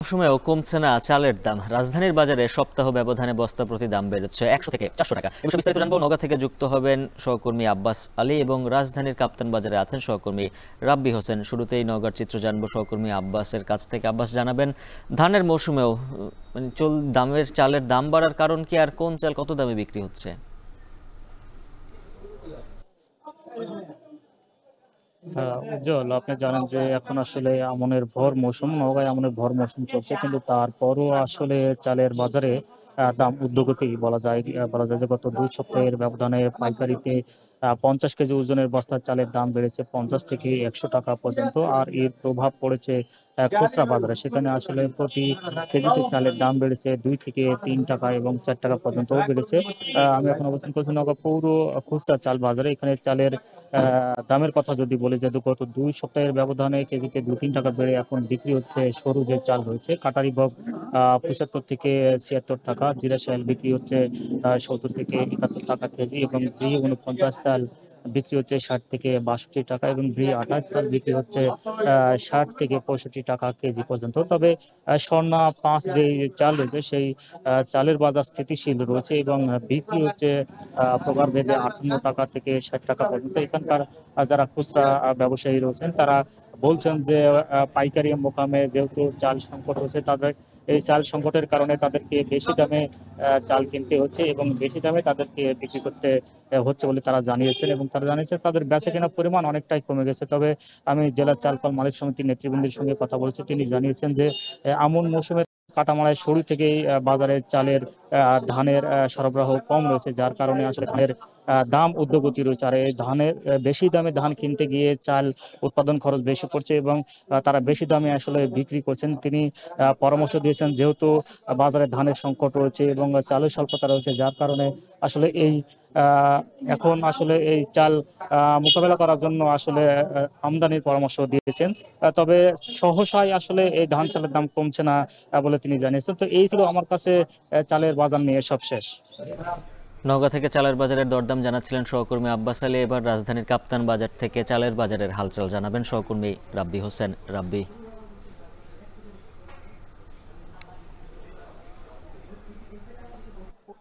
মৌসুমেও কমছে না চালের দাম। রাজধানীর বাজারে সপ্তাহ ব্যবধানে বস্তা প্রতি দাম বেড়েছে 100 থেকে 400 টাকা। এ বিষয়ে বিস্তারিত জানবো। নওগাঁ থেকে যুক্ত হবেন সহকর্মী আব্বাস আলী এবং রাজধানীর কাপ্তান বাজারে আছেন সহকর্মী রাব্বি হোসেন। শুরুতেই নওগাঁর চিত্র জানবো সহকর্মী আব্বাসের কাছ থেকে। আব্বাস, জানাবেন ধানের মৌসুমেও চালের দাম বাড়ার কারণ কি, আর কোন চাল কত দামে বিক্রি হচ্ছে? উজ্জ্বল, আপনি জানেন যে এখন আসলে আমনের ভর মৌসুম, নওগাঁয় আমনের ভর মৌসুম চলছে, কিন্তু তারপরও আসলে চালের বাজারে দাম ঊর্ধ্বগতি বলা যায় যে গত 2 সপ্তাহের ব্যবধানে পাইকারিতে 50 কেজি ওজনের বস্তার চালের দাম বেড়েছে 50 থেকে 100 টাকা পর্যন্ত। আর এর প্রভাব পড়েছে খুচরা বাজারে। সেখানে আসলে প্রতি কেজিতে চালের দাম বেড়েছে 2 থেকে 3 টাকা এবং 4 টাকা পর্যন্তও বেড়েছে। আমি এখন অবস্থান করছি নওগাঁ পৌর খুচরা চাল বাজারে। এখানে চালের দামের কথা যদি বলি, যে গত 2 সপ্তাহের ব্যবধানে কেজিতে 2-3 টাকা বেড়ে এখন বিক্রি হচ্ছে সরু যে চাল রয়েছে কাটারি ভোগ 75 থেকে 76 টাকা, জিরা চাল বিক্রি হচ্ছে 70 থেকে 71 টাকা কেজি, এবং ব্রি 49 চাল বিক্রি হচ্ছে 60 থেকে 62 টাকা, এবং ব্রি 28 চাল বিক্রি হচ্ছে 60 থেকে 65 টাকা কেজি পর্যন্ত। তবে স্বর্ণা 5 যে চাল রয়েছে সেই চালের বাজার স্থিতিশীল রয়েছে এবং বিক্রি হচ্ছে প্রকারভেদে 58 টাকা থেকে 60 টাকা পর্যন্ত। এখানকার যারা খুচরা ব্যবসায়ী রয়েছেন তারা বলছেন যে পাইকারি মোকামে যেহেতু চাল সংকট হচ্ছে, তাদের এই চাল সংকটের কারণে তাদেরকে বেশি দামে চাল কিনতে হচ্ছে এবং বেশি দামে তাদেরকে বিক্রি করতে হচ্ছে বলে তারা জানিয়েছেন, এবং তারা জানিয়েছে তাদের বেচা কেনার পরিমাণ অনেকটাই কমে গেছে। তবে আমি জেলা চাল কল মালিক সমিতির নেতৃবৃন্দের সঙ্গে কথা বলেছি, তিনি জানিয়েছেন যে আমন মৌসুমের কাটামাড়ায় শুরু থেকেই বাজারে চালের ধানের সরবরাহ কম রয়েছে, যার কারণে আসলে ধানের দাম ঊর্ধ্বগতি রয়েছে। আর এই ধানের বেশি দামে ধান কিনতে গিয়ে চাল উৎপাদন খরচ বেশি পড়ছে এবং তারা বেশি দামে আসলে বিক্রি করছেন। তিনি পরামর্শ দিয়েছেন, যেহেতু বাজারে ধানের সংকট রয়েছে এবং চালের স্বল্পতা রয়েছে, যার কারণে আসলে এখন আসলে এই চাল মোকাবেলা করার জন্য আসলে আমদানির পরামর্শ দিয়েছেন। তবে সহসায় আসলে এই ধান চালের দাম কমছে না বলে তিনি জানিয়েছেন। তো এই ছিল আমার কাছে চালের বাজার নিয়ে সব শেষ। নওগাঁ থেকে চালের বাজারের দরদাম জানাচ্ছিলেন সহকর্মী আব্বাস আলী। এবার রাজধানীর কাপ্তান বাজার থেকে চালের বাজারের হালচাল জানাবেন সহকর্মী রাব্বি হোসেন। রাব্বি।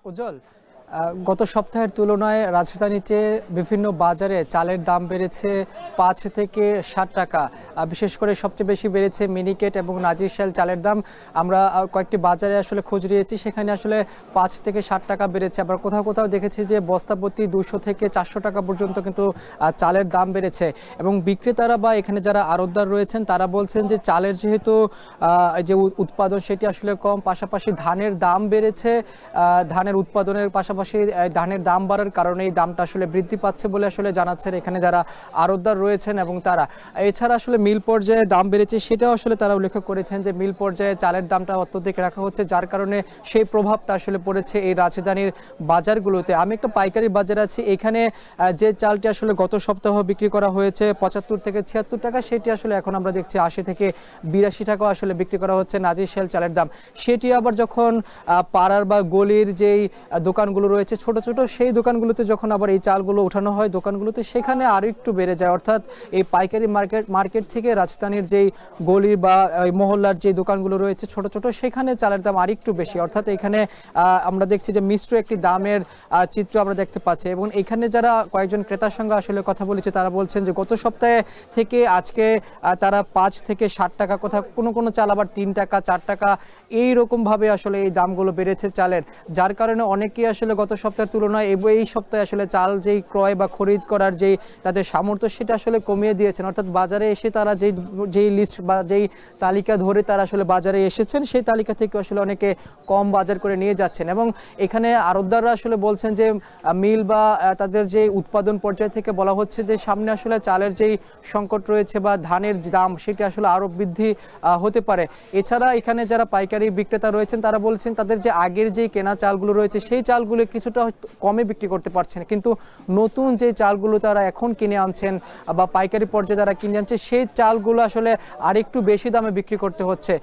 উজ্জ্বল, গত সপ্তাহের তুলনায় রাজধানীতে বিভিন্ন বাজারে চালের দাম বেড়েছে 5 থেকে 60 টাকা। বিশেষ করে সবচেয়ে বেশি বেড়েছে মিনিকেট এবং নাজিরশাইল চালের দাম। আমরা কয়েকটি বাজারে আসলে খোঁজ নিয়েছি, সেখানে আসলে 5 থেকে 60 টাকা বেড়েছে। আবার কোথাও কোথাও দেখেছি যে বস্তাপ্রতি 200 থেকে 400 টাকা পর্যন্ত কিন্তু চালের দাম বেড়েছে। এবং বিক্রেতারা বা এখানে যারা আড়তদার রয়েছেন তারা বলছেন যে চালের যেহেতু যে উৎপাদন সেটি আসলে কম, পাশাপাশি ধানের দাম বেড়েছে, ধানের উৎপাদনের পাশাপাশি ধানের দাম বাড়ার কারণে এই দামটা আসলে বৃদ্ধি পাচ্ছে বলে আসলে জানাচ্ছেন এখানে যারা আড়তদার রয়েছেন। এবং তারা এছাড়া আসলে মিল পর্যায়ে দাম বেড়েছে সেটাও আসলে তারা উল্লেখ করেছেন যে মিল পর্যায়ে চালের দামটা অত্যধিক রাখা হচ্ছে, যার কারণে সেই প্রভাবটা আসলে পড়েছে এই রাজধানীর বাজারগুলোতে। আমি একটা পাইকারি বাজার আছি, এখানে যে চালটি আসলে গত সপ্তাহ বিক্রি করা হয়েছে 75 থেকে 76 টাকা, সেটি আসলে এখন আমরা দেখছি 80 থেকে 82 টাকাও আসলে বিক্রি করা হচ্ছে নাজিরশাইল চালের দাম। সেটি আবার যখন পাড়ার বা গলির যেই দোকানগুলো রয়েছে ছোট ছোট, সেই দোকানগুলোতে যখন আবার এই চালগুলো উঠানো হয় দোকানগুলোতে, সেখানে আরো একটু বেড়ে যায়। অর্থাৎ এই পাইকারি মার্কেট থেকে রাজধানীর যেই গলির বা মহল্লার যে দোকানগুলো রয়েছে ছোট ছোট, সেখানে চালের দাম আরেকটু বেশি। অর্থাৎ এখানে আমরা দেখছি যে মিশ্র একটি দামের চিত্র আমরা দেখতে পাচ্ছি। এবং এখানে যারা কয়েকজন ক্রেতার সঙ্গে আসলে কথা বলেছে তারা বলছেন যে গত সপ্তাহে থেকে আজকে তারা 5 থেকে 60 টাকা, কোনো কোনো চাল আবার 3 টাকা 4 টাকা এইরকম ভাবে আসলে এই দামগুলো বেড়েছে চালের, যার কারণে অনেকেই আসলে গত সপ্তাহের তুলনায় এই সপ্তাহে আসলে চাল যেই ক্রয় বা খরিদ করার যেই তাদের সামর্থ্য সেটা আসলে কমিয়ে দিয়েছেন। অর্থাৎ বাজারে এসে তারা যেই লিস্ট বা যেই তালিকা ধরে তারা আসলে বাজারে এসেছেন সেই তালিকা থেকে আসলে অনেকে কম বাজার করে নিয়ে যাচ্ছেন। এবং এখানে আড়তদাররা আসলে বলছেন যে মিল বা তাদের যে উৎপাদন পর্যায় থেকে বলা হচ্ছে যে সামনে আসলে চালের যেই সংকট রয়েছে বা ধানের দাম সেটা আসলে আরো বৃদ্ধি হতে পারে। এছাড়া এখানে যারা পাইকারি বিক্রেতা রয়েছেন তারা বলছেন তাদের যে আগের যে কেনা চালগুলো রয়েছে সেই চালগুলো কিছুটা হয়তো কমে বিক্রি করতে পারছেন, কিন্তু নতুন যে চালগুলো তারা এখন কিনে আনছেন বা পাইকারি পর্যায়ে যারা কিনে আনছে সেই চালগুলো আসলে আরেকটু বেশি দামে বিক্রি করতে হচ্ছে,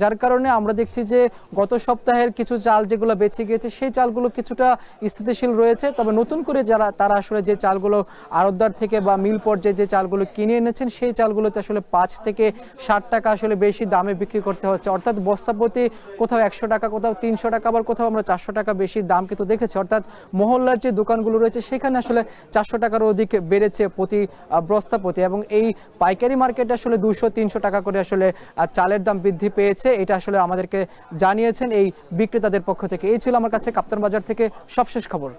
যার কারণে আমরা দেখছি যে গত সপ্তাহের কিছু চাল যেগুলো বেঁচে গিয়েছে সেই চালগুলো কিছুটা স্থিতিশীল রয়েছে। তবে নতুন করে তারা আসলে যে চালগুলো আড়তদার থেকে বা মিল পর্যায়ে যে চালগুলো কিনে এনেছেন সেই চালগুলোতে আসলে 5 থেকে 60 টাকা আসলে বেশি দামে বিক্রি করতে হচ্ছে, অর্থাৎ বস্তা প্রতি কোথাও 100 টাকা, কোথাও 300 টাকা, আবার কোথাও আমরা 400 টাকা বেশি দাম কিন্তু দেখেছি। অর্থাৎ মহল্লার যে দোকানগুলো রয়েছে সেখানে আসলে 400 টাকার অধিক বেড়েছে প্রতি বস্তা প্রতি, এবং এই পাইকারি মার্কেটে আসলে 200-300 টাকা করে আসলে চালের দাম বৃদ্ধি পেয়েছে। এটা আসলে আমাদেরকে জানিয়েছেন এই বিক্রেতাদের পক্ষ থেকে। এই ছিল আমার কাছে কাপ্তান বাজার থেকে সবশেষ খবর।